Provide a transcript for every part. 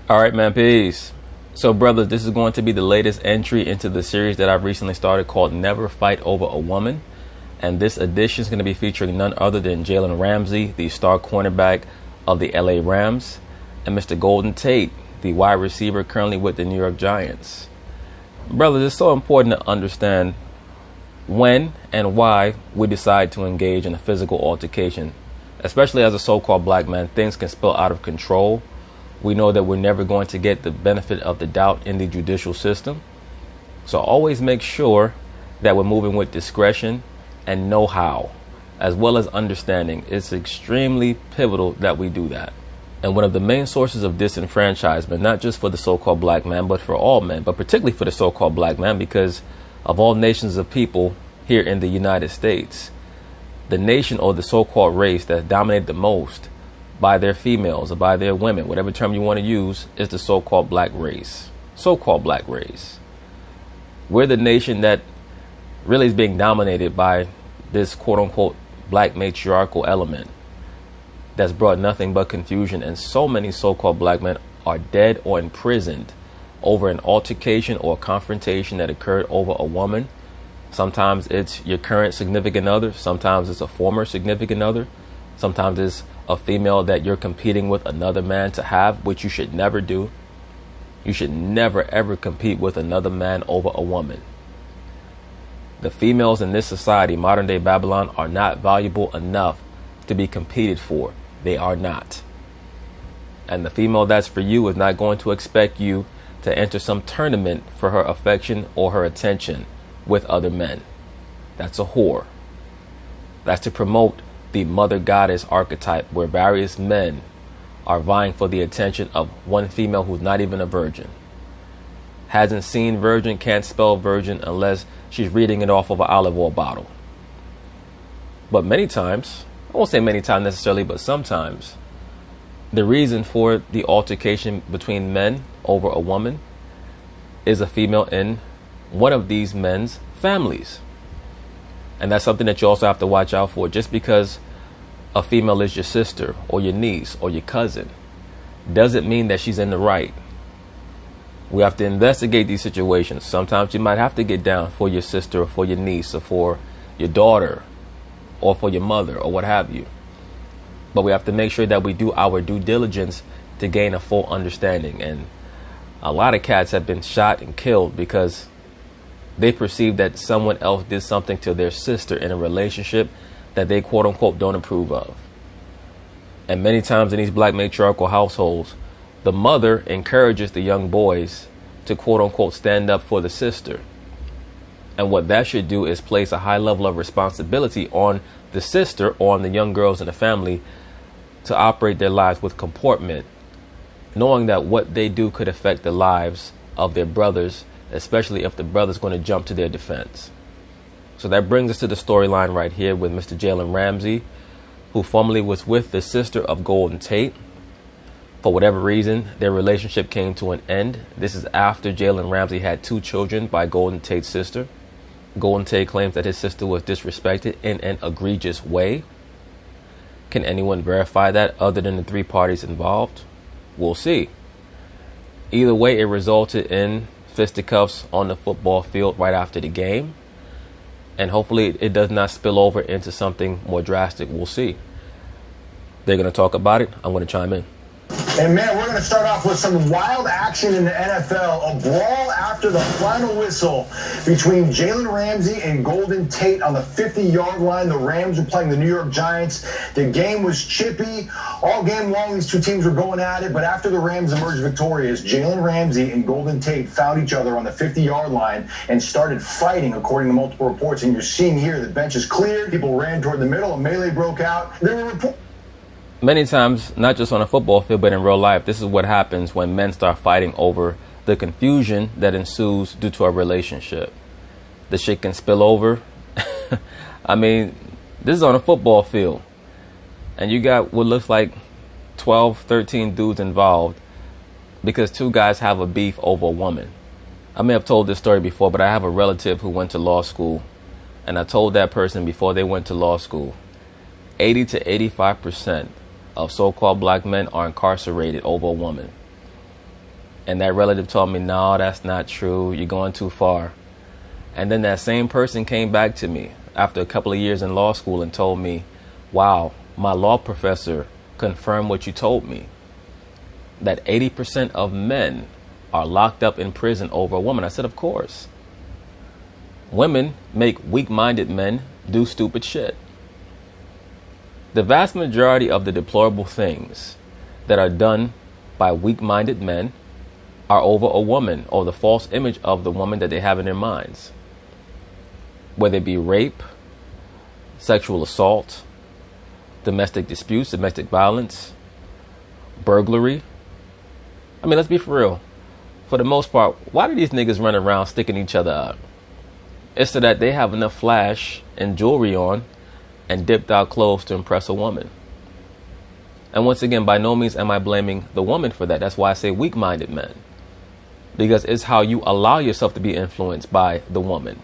All right, man, peace. So, brothers, this is going to be the latest entry into the series that I've recently started called Never Fight Over a Woman. And this edition is going to be featuring none other than Jalen Ramsey, the star cornerback of the LA Rams, and Mr. Golden Tate, the wide receiver currently with the New York Giants. Brothers, it's so important to understand when and why we decide to engage in a physical altercation. Especially as a so-called black man, things can spill out of control. We know that we're never going to get the benefit of the doubt in the judicial system. So always make sure that we're moving with discretion and know-how, as well as understanding. It's extremely pivotal that we do that. And one of the main sources of disenfranchisement, not just for the so-called black man, but for all men, but particularly for the so-called black man, because of all nations of people here in the United States, the nation or the so-called race that dominated the most by their females or by their women, whatever term you want to use, is the so-called black race. So-called black race. We're the nation that really is being dominated by this quote-unquote black matriarchal element that's brought nothing but confusion, and so many so-called black men are dead or imprisoned over an altercation or confrontation that occurred over a woman. Sometimes it's your current significant other. Sometimes it's a former significant other. Sometimes it's a female that you're competing with another man to have, which you should never do. You should never, ever compete with another man over a woman. The females in this society, modern day Babylon, are not valuable enough to be competed for. They are not. And the female that's for you is not going to expect you to enter some tournament for her affection or her attention with other men. That's a whore. That's to promote the mother goddess archetype, where various men are vying for the attention of one female who's not even a virgin. Hasn't seen virgin, can't spell virgin unless she's reading it off of an olive oil bottle. But many times, I won't say many times necessarily, but sometimes, the reason for the altercation between men over a woman is a female in one of these men's families. And that's something that you also have to watch out for. Just because a female is your sister or your niece or your cousin doesn't mean that she's in the right. We have to investigate these situations. Sometimes you might have to get down for your sister or for your niece or for your daughter or for your mother or what have you. But we have to make sure that we do our due diligence to gain a full understanding. And a lot of cats have been shot and killed because they perceive that someone else did something to their sister in a relationship that they quote unquote don't approve of. And many times in these black matriarchal households, the mother encourages the young boys to quote unquote stand up for the sister. And what that should do is place a high level of responsibility on the sister or on the young girls in the family to operate their lives with comportment, knowing that what they do could affect the lives of their brothers, especially if the brother's going to jump to their defense. So that brings us to the storyline right here with Mr. Jalen Ramsey, who formerly was with the sister of Golden Tate. For whatever reason, their relationship came to an end. This is after Jalen Ramsey had 2 children by Golden Tate's sister. Golden Tate claims that his sister was disrespected in an egregious way. Can anyone verify that other than the 3 parties involved? We'll see. Either way, it resulted in fisticuffs on the football field right after the game. And hopefully it does not spill over into something more drastic. We'll see. They're going to talk about it. I'm going to chime in. And man, we're going to start off with some wild action in the NFL. A brawl after the final whistle between Jalen Ramsey and Golden Tate on the 50-yard line. The Rams were playing the New York Giants. The game was chippy. All game long, these 2 teams were going at it. But after the Rams emerged victorious, Jalen Ramsey and Golden Tate found each other on the 50-yard line and started fighting, according to multiple reports. And you're seeing here the bench is cleared. People ran toward the middle. A melee broke out. There were reports. Many times, not just on a football field, but in real life, this is what happens when men start fighting over the confusion that ensues due to a relationship. The shit can spill over. I mean, this is on a football field. And you got what looks like 12, 13 dudes involved because 2 guys have a beef over a woman. I may have told this story before, but I have a relative who went to law school. And I told that person before they went to law school, 80 to 85% of so-called black men are incarcerated over a woman. And that relative told me, no, that's not true. You're going too far. And then that same person came back to me after a couple of years in law school and told me, wow, my law professor confirmed what you told me, that 80% of men are locked up in prison over a woman. I said, of course. Women make weak-minded men do stupid shit. The vast majority of the deplorable things that are done by weak-minded men are over a woman or the false image of the woman that they have in their minds. Whether it be rape, sexual assault, domestic disputes, domestic violence, burglary. I mean, let's be for real. For the most part, why do these niggas run around sticking each other up? It's so that they have enough flash and jewelry on and dipped out clothes to impress a woman. And once again, by no means am I blaming the woman for that. That's why I say weak-minded men. Because it's how you allow yourself to be influenced by the woman.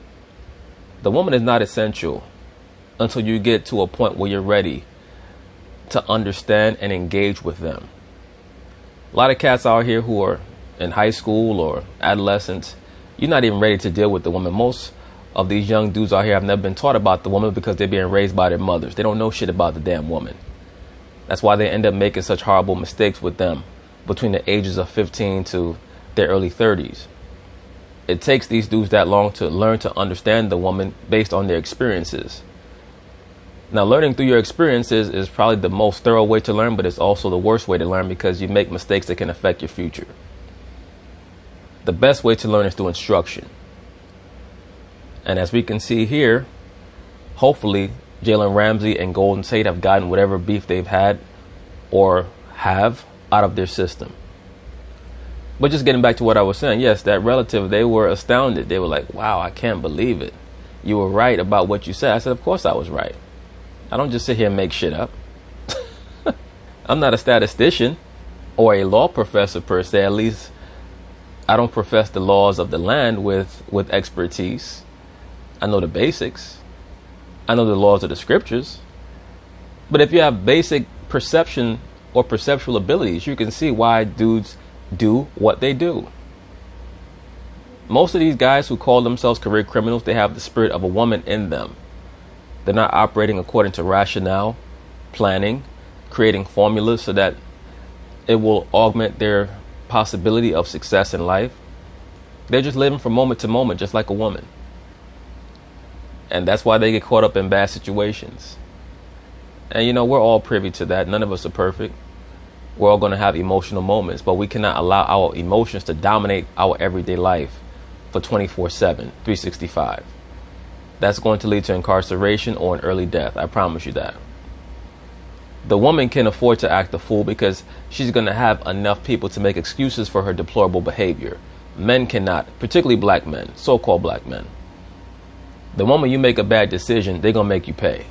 The woman is not essential until you get to a point where you're ready to understand and engage with them. A lot of cats out here who are in high school or adolescents, you're not even ready to deal with the woman. Most of these young dudes out here have never been taught about the woman because they're being raised by their mothers. They don't know shit about the damn woman. That's why they end up making such horrible mistakes with them between the ages of 15 to their early 30s. It takes these dudes that long to learn to understand the woman based on their experiences. Now, learning through your experiences is probably the most thorough way to learn, but it's also the worst way to learn because you make mistakes that can affect your future. The best way to learn is through instruction. And as we can see here, hopefully Jalen Ramsey and Golden Tate have gotten whatever beef they've had or have out of their system. But just getting back to what I was saying, yes, that relative, they were astounded. They were like, wow, I can't believe it. You were right about what you said. I said, of course I was right. I don't just sit here and make shit up. I'm not a statistician or a law professor per se. At least I don't profess the laws of the land with expertise. I know the basics. I know the laws of the scriptures. But if you have basic perception or perceptual abilities, you can see why dudes do what they do. Most of these guys who call themselves career criminals, they have the spirit of a woman in them. They're not operating according to rationale, planning, creating formulas so that it will augment their possibility of success in life. They're just living from moment to moment, just like a woman. And that's why they get caught up in bad situations. And you know, we're all privy to that. None of us are perfect. We're all going to have emotional moments, but we cannot allow our emotions to dominate our everyday life for 24/7, 365. That's going to lead to incarceration or an early death. I promise you that. The woman can afford to act a fool because she's going to have enough people to make excuses for her deplorable behavior. Men cannot, particularly black men, so-called black men. The moment you make a bad decision, they're going to make you pay.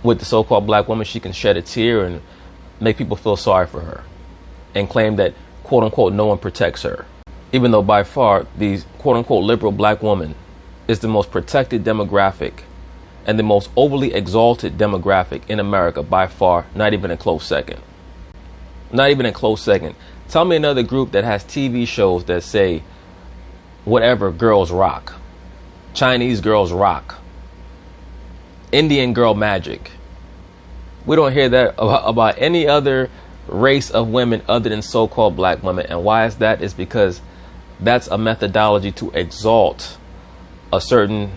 With the so-called black woman, she can shed a tear and make people feel sorry for her and claim that, quote unquote, no one protects her. Even though by far the quote unquote liberal black woman is the most protected demographic and the most overly exalted demographic in America by far, not even a close second. Not even a close second. Tell me another group that has TV shows that say whatever, girls rock. Chinese girls rock. Indian girl magic. We don't hear that about any other race of women other than so-called black women. And why is that? It's because that's a methodology to exalt a certain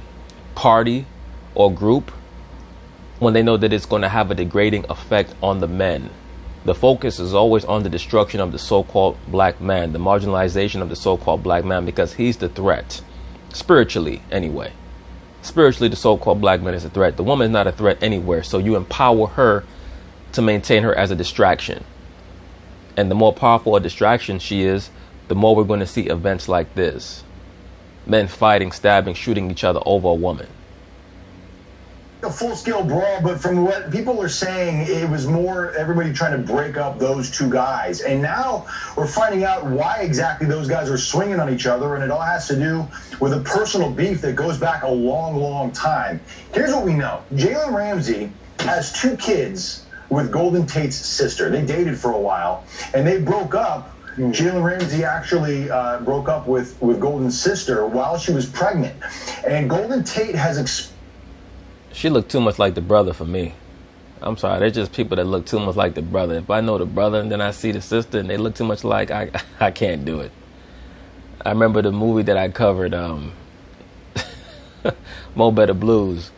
party or group when they know that it's going to have a degrading effect on the men. The focus is always on the destruction of the so-called black man, the marginalization of the so-called black man, because he's the threat. Spiritually, anyway. Spiritually, the so-called black man is a threat. The woman is not a threat anywhere, so you empower her to maintain her as a distraction. And the more powerful a distraction she is, the more we're going to see events like this. Men fighting, stabbing, shooting each other over a woman. A full-scale brawl, but from what people are saying, it was more everybody trying to break up those two guys. And now we're finding out why exactly those guys are swinging on each other, and it all has to do with a personal beef that goes back a long, long time. Here's what we know. Jalen Ramsey has 2 kids with Golden Tate's sister. They dated for a while, and they broke up Jalen Ramsey actually broke up with Golden's sister while she was pregnant. And Golden Tate has... She looked too much like the brother for me. I'm sorry, they're just people that look too much like the brother. If I know the brother and then I see the sister and they look too much alike, I can't do it. I remember the movie that I covered, Mo Better Blues,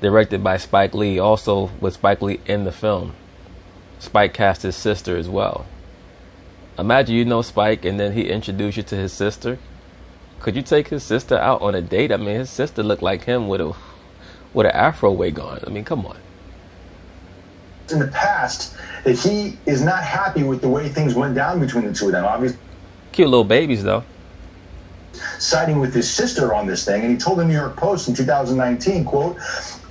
directed by Spike Lee, also with Spike Lee in the film. Spike cast his sister as well. Imagine you know Spike and then he introduced you to his sister. Could you take his sister out on a date? I mean, his sister looked like him with an afro wig on. I mean, come on. In the past, that he is not happy with the way things went down between the two of them. Obviously, cute little babies, though. Siding with his sister on this thing, and he told the New York Post in 2019, quote,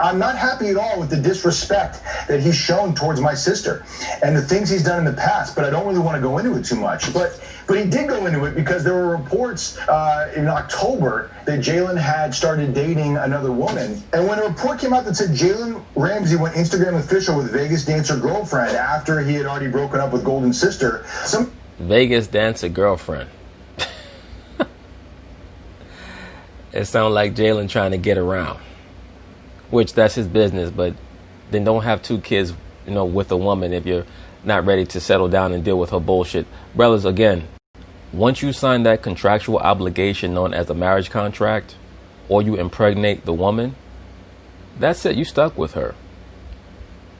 "I'm not happy at all with the disrespect that he's shown towards my sister and the things he's done in the past, but I don't really want to go into it too much." But he did go into it because there were reports in October that Jalen had started dating another woman. And when a report came out that said Jalen Ramsey went Instagram official with Vegas dancer girlfriend after he had already broken up with Golden's sister, Vegas dancer girlfriend. It sounds like Jalen trying to get around, which that's his business, but then don't have two kids, with a woman if you're not ready to settle down and deal with her bullshit. Brothers, again, once you sign that contractual obligation known as a marriage contract, or you impregnate the woman, that's it. You stuck with her.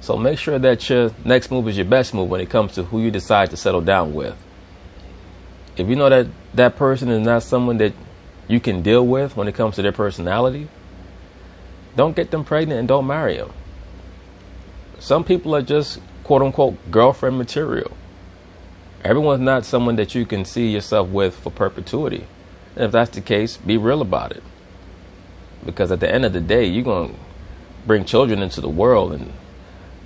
So make sure that your next move is your best move when it comes to who you decide to settle down with. If you know that that person is not someone that you can deal with when it comes to their personality, don't get them pregnant and don't marry them. Some people are just quote unquote girlfriend material. Everyone's not someone that you can see yourself with for perpetuity. And if that's the case, be real about it. Because at the end of the day, you're going to bring children into the world and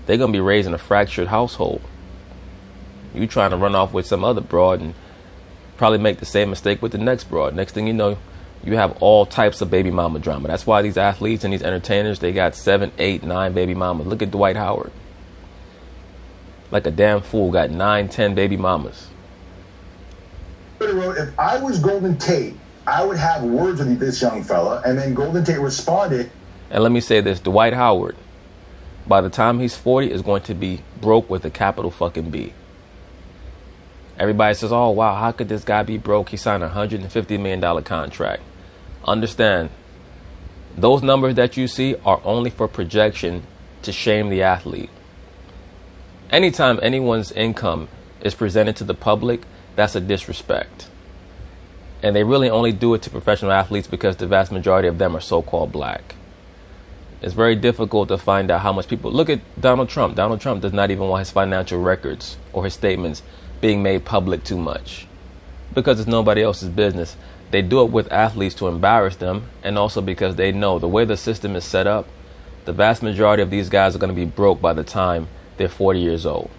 they're going to be raised in a fractured household. You trying to run off with some other broad and probably make the same mistake with the next broad. Next thing you know, you have all types of baby mama drama. That's why these athletes and these entertainers, they got 7, 8, 9 baby mamas. Look at Dwight Howard. Like a damn fool, got 9, 10 baby mamas. If I was Golden Tate, I would have words with this young fella. And then Golden Tate responded. And let me say this, Dwight Howard, by the time he's 40, is going to be broke with a capital fucking B. Everybody says, oh, wow, how could this guy be broke? He signed a $150 million contract. Understand, those numbers that you see are only for projection to shame the athlete. Anytime anyone's income is presented to the public, that's a disrespect. And they really only do it to professional athletes because the vast majority of them are so-called black. It's very difficult to find out how much people... Look at Donald Trump. Donald Trump does not even want his financial records or his statements being made public too much because it's nobody else's business. They do it with athletes to embarrass them, and also because they know the way the system is set up, the vast majority of these guys are going to be broke by the time they're 40 years old.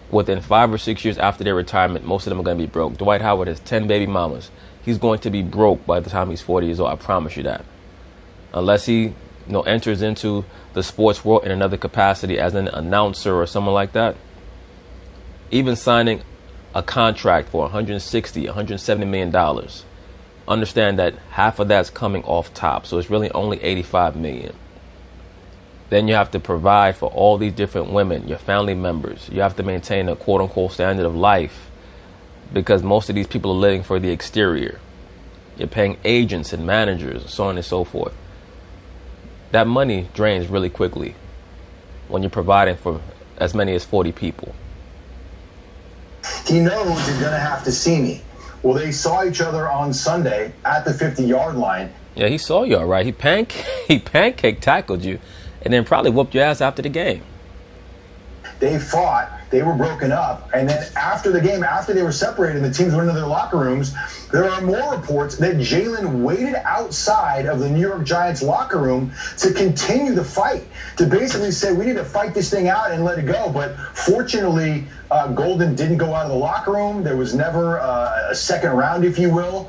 Within 5 or 6 years after their retirement, most of them are going to be broke. Dwight Howard has 10 baby mamas. He's going to be broke by the time he's 40 years old. I promise you that. Unless he enters into the sports world in another capacity as an announcer or someone like that. Even signing a contract for $160, $170 million. Understand that half of that's coming off top. So it's really only $85 million. Then you have to provide for all these different women, your family members. You have to maintain a quote unquote standard of life because most of these people are living for the exterior. You're paying agents and managers, so on and so forth. That money drains really quickly when you're providing for as many as 40 people. He knows he's going to have to see me. Well, they saw each other on Sunday at the 50-yard line. Yeah, he saw you all right. He pancake tackled you and then probably whooped your ass after the game. They fought. They were broken up. And then after the game, after they were separated, the teams went into their locker rooms. There are more reports that Jalen waited outside of the New York Giants locker room to continue the fight, to basically say, we need to fight this thing out and let it go. But fortunately, Golden didn't go out of the locker room. There was never a second round, if you will.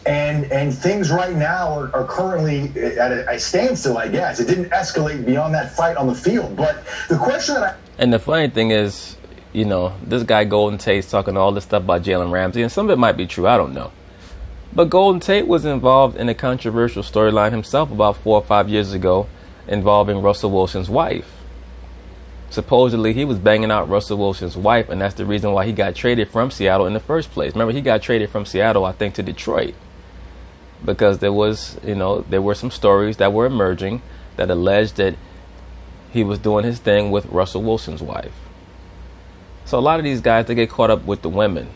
And things right now are currently at a standstill, I guess. It didn't escalate beyond that fight on the field. But the question that And the funny thing is, this guy Golden Tate's talking all this stuff about Jalen Ramsey, and some of it might be true, I don't know. But Golden Tate was involved in a controversial storyline himself about 4 or 5 years ago involving Russell Wilson's wife. Supposedly, he was banging out Russell Wilson's wife, and that's the reason why he got traded from Seattle in the first place. Remember, he got traded from Seattle, I think, to Detroit, because there were some stories that were emerging that alleged that he was doing his thing with Russell Wilson's wife. So a lot of these guys, they get caught up with the women.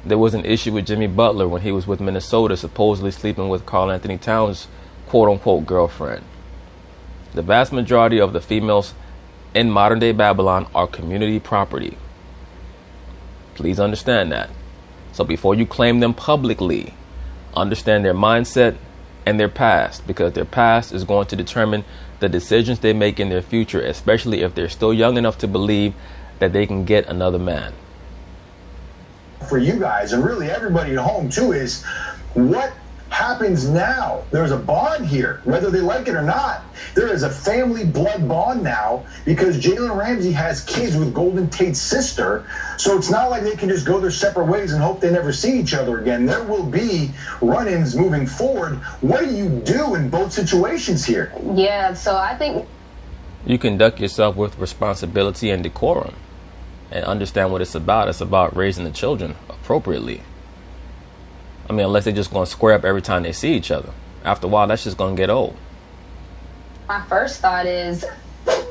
There was an issue with Jimmy Butler when he was with Minnesota, supposedly sleeping with Karl Anthony Towns' quote-unquote girlfriend. The vast majority of the females in modern-day Babylon are community property. Please understand that. So before you claim them publicly, understand their mindset and their past, because their past is going to determine the decisions they make in their future, especially if they're still young enough to believe that they can get another man. For you guys, and really everybody at home too, is what happens now? There's a bond here, whether they like it or not. There is a family blood bond now because Jalen Ramsey has kids with Golden Tate's sister. So it's not like they can just go their separate ways and hope they never see each other again. There will be run-ins moving forward. What do you do in both situations here? Yeah, so I think you conduct yourself with responsibility and decorum and understand what it's about. It's about raising the children appropriately. I mean, unless they're just going to square up every time they see each other. After a while, that's just going to get old. my first thought is,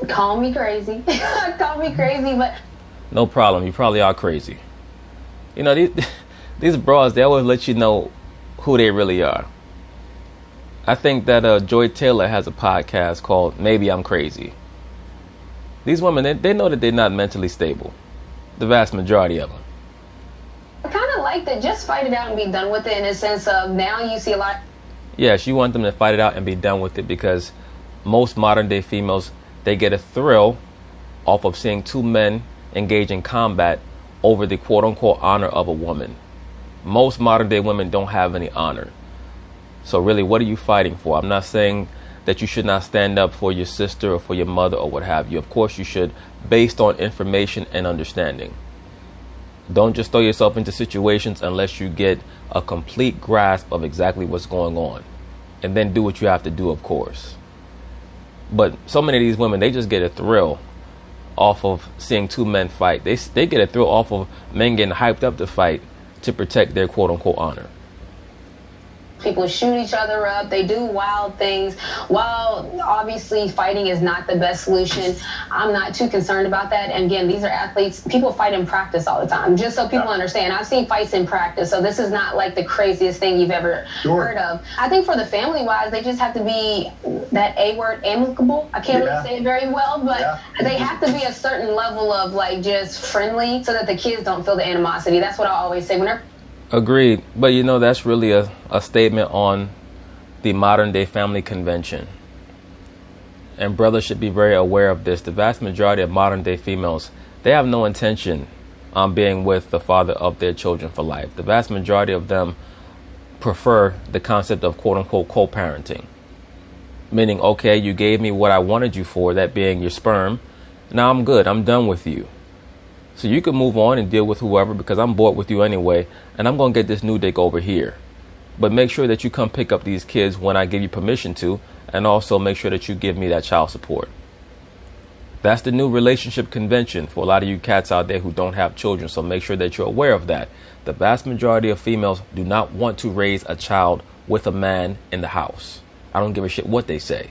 call me crazy. Call me crazy, but... No problem. You probably are crazy. These bras, they always let you know who they really are. I think that Joy Taylor has a podcast called Maybe I'm Crazy. These women, they know that they're not mentally stable. The vast majority of them. I kind of like that. Just fight it out and be done with it, in a sense of now you see a lot. Yes, you want them to fight it out and be done with it, because most modern day females, they get a thrill off of seeing two men engage in combat over the quote unquote honor of a woman. Most modern day women don't have any honor. So really, what are you fighting for? I'm not saying that you should not stand up for your sister or for your mother or what have you. Of course you should, based on information and understanding. Don't just throw yourself into situations unless you get a complete grasp of exactly what's going on. And then do what you have to do, of course. But so many of these women, they just get a thrill off of seeing two men fight. They get a thrill off of men getting hyped up to fight to protect their quote unquote honor. People shoot each other up. They do wild things. While obviously fighting is not the best solution, I'm not too concerned about that. And again, these are athletes. People fight in practice all the time, just so people understand. I've seen fights in practice, so this is not like the craziest thing you've ever heard of. I think for the family-wise, they just have to be that A word, amicable. I can't really say it very well, but they have to be a certain level of like just friendly so that the kids don't feel the animosity. That's what I always say. Whenever Agreed. But that's really a statement on the modern day family convention. And brothers should be very aware of this. The vast majority of modern day females, they have no intention on being with the father of their children for life. The vast majority of them prefer the concept of quote unquote co-parenting. Meaning, okay, you gave me what I wanted you for, that being your sperm. Now I'm good. I'm done with you. So you can move on and deal with whoever, because I'm bored with you anyway, and I'm going to get this new dick over here. But make sure that you come pick up these kids when I give you permission to, and also make sure that you give me that child support. That's the new relationship convention for a lot of you cats out there who don't have children, so make sure that you're aware of that. The vast majority of females do not want to raise a child with a man in the house. I don't give a shit what they say.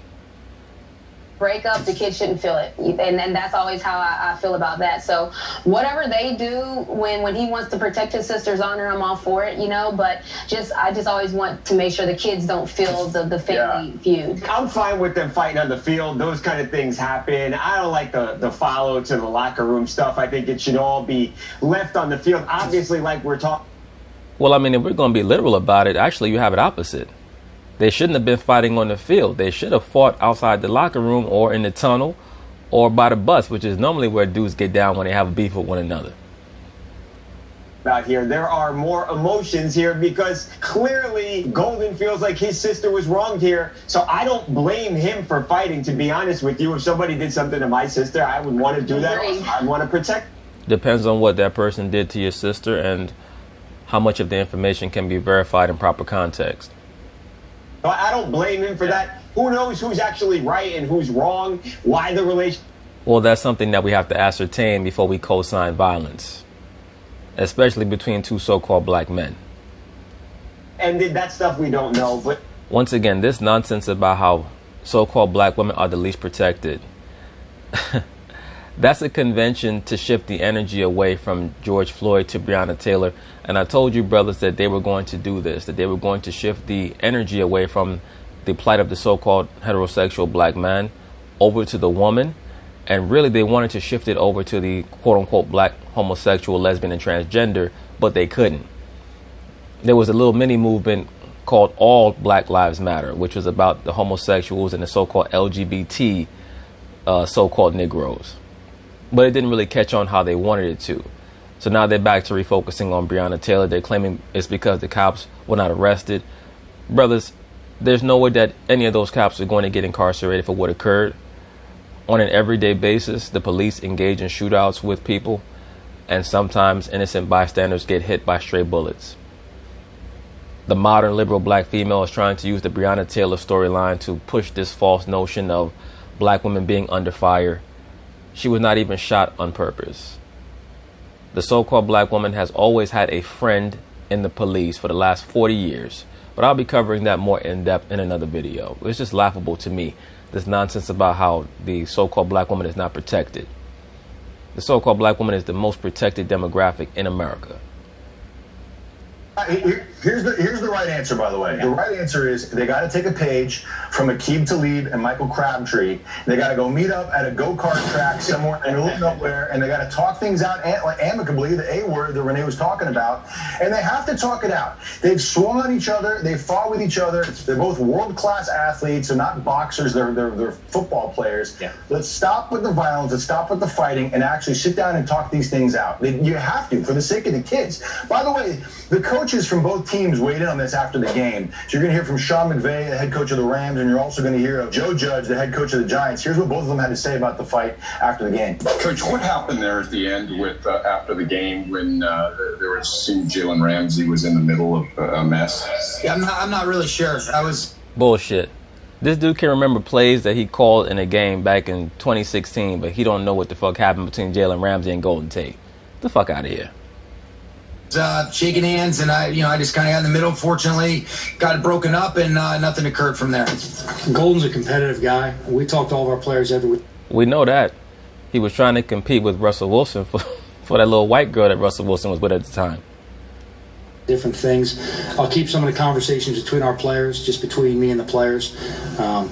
break up, the kid shouldn't feel it. And that's always how I feel about that. So whatever they do when he wants to protect his sister's honor, I'm all for it, but I just always want to make sure the kids don't feel the family feud. I'm fine with them fighting on the field. Those kind of things happen. I don't like the follow to the locker room stuff. I think it should all be left on the field. Obviously, like we're talking. Well, I mean, if we're going to be literal about it, actually you have it opposite. They shouldn't have been fighting on the field. They should have fought outside the locker room or in the tunnel or by the bus, which is normally where dudes get down when they have a beef with one another. Out here, there are more emotions here because clearly Golden feels like his sister was wronged here. So I don't blame him for fighting, to be honest with you. If somebody did something to my sister, I would want to do that. I'd want to protect. Depends on what that person did to your sister and how much of the information can be verified in proper context. I don't blame him for that. Who knows who's actually right and who's wrong? Why the relation? Well, that's something that we have to ascertain before we co-sign violence, especially between two so-called black men. And that stuff we don't know. But once again, this nonsense about how so-called black women are the least protected, that's a convention to shift the energy away from George Floyd to Breonna Taylor. And I told you, brothers, that they were going to do this, that they were going to shift the energy away from the plight of the so-called heterosexual black man over to the woman. And really, they wanted to shift it over to the quote-unquote black homosexual, lesbian, and transgender, but they couldn't. There was a little mini movement called All Black Lives Matter, which was about the homosexuals and the so-called LGBT so-called Negroes. But it didn't really catch on how they wanted it to. So now they're back to refocusing on Breonna Taylor. They're claiming it's because the cops were not arrested. Brothers, there's no way that any of those cops are going to get incarcerated for what occurred. On an everyday basis, the police engage in shootouts with people, and sometimes innocent bystanders get hit by stray bullets. The modern liberal black female is trying to use the Breonna Taylor storyline to push this false notion of black women being under fire. She was not even shot on purpose. The so-called black woman has always had a friend in the police for the last 40 years, but I'll be covering that more in depth in another video. It's just laughable to me, this nonsense about how the so-called black woman is not protected. The so-called black woman is the most protected demographic in America. Here's the right answer, by the way. The right answer is they got to take a page from Aqib Talib and Michael Crabtree. They got to go meet up at a go-kart track somewhere in the middle of nowhere, and they got to talk things out amicably, the A word that Renee was talking about, and they have to talk it out. They've swung on each other. They've fought with each other. They're both world-class athletes. They're not boxers. They're football players. Yeah. Let's stop with the violence. Let's stop with the fighting and actually sit down and talk these things out. You have to, for the sake of the kids. By the way, the coaches from both teams weighed in on this after the game. So you're going to hear from Sean McVay, the head coach of the Rams, and you're also going to hear of Joe Judge, the head coach of the Giants. Here's what both of them had to say about the fight after the game. Coach, what happened there at the end with after the game when there was seemed Jalen Ramsey was in the middle of a mess? Yeah, I'm not really sure. I was bullshit. This dude can remember plays that he called in a game back in 2016, but he don't know what the fuck happened between Jalen Ramsey and Golden Tate. Get the fuck out of here. Shaking hands, and I just kind of got in the middle. Fortunately, got it broken up, and nothing occurred from there. Golden's a competitive guy. We talk to all of our players every week. We know that. He was trying to compete with Russell Wilson for that little white girl that Russell Wilson was with at the time. Different things. I'll keep some of the conversations between our players, just between me and the players.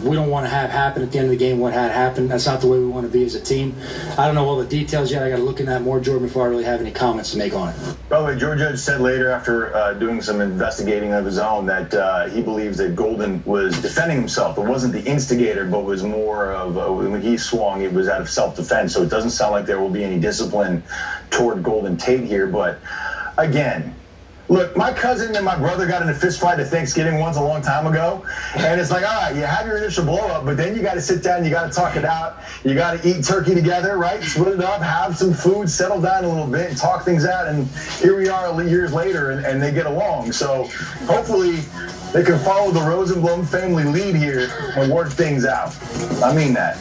We don't want to have happen at the end of the game what had happened. That's not the way we want to be as a team. I don't know all the details yet. I got to look into that more, Jordan, before I really have any comments to make on it. By the way, George Judge said later after doing some investigating of his own that he believes that Golden was defending himself. It wasn't the instigator, but was more of when he swung, it was out of self-defense. So it doesn't sound like there will be any discipline toward Golden Tate here. But again, look, my cousin and my brother got in a fist fight at Thanksgiving once a long time ago. And it's like, all right, you have your initial blow up, but then you got to sit down, you got to talk it out. You got to eat turkey together, right? Split it up, have some food, settle down a little bit, and talk things out. And here we are years later, and they get along. So hopefully they can follow the Rosenblum family lead here and work things out. I mean that.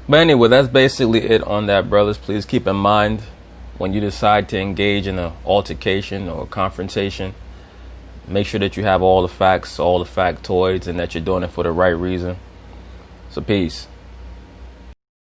But anyway, that's basically it on that, brothers. Please keep in mind when you decide to engage in an altercation or a confrontation, make sure that you have all the facts, all the factoids, and that you're doing it for the right reason. So peace.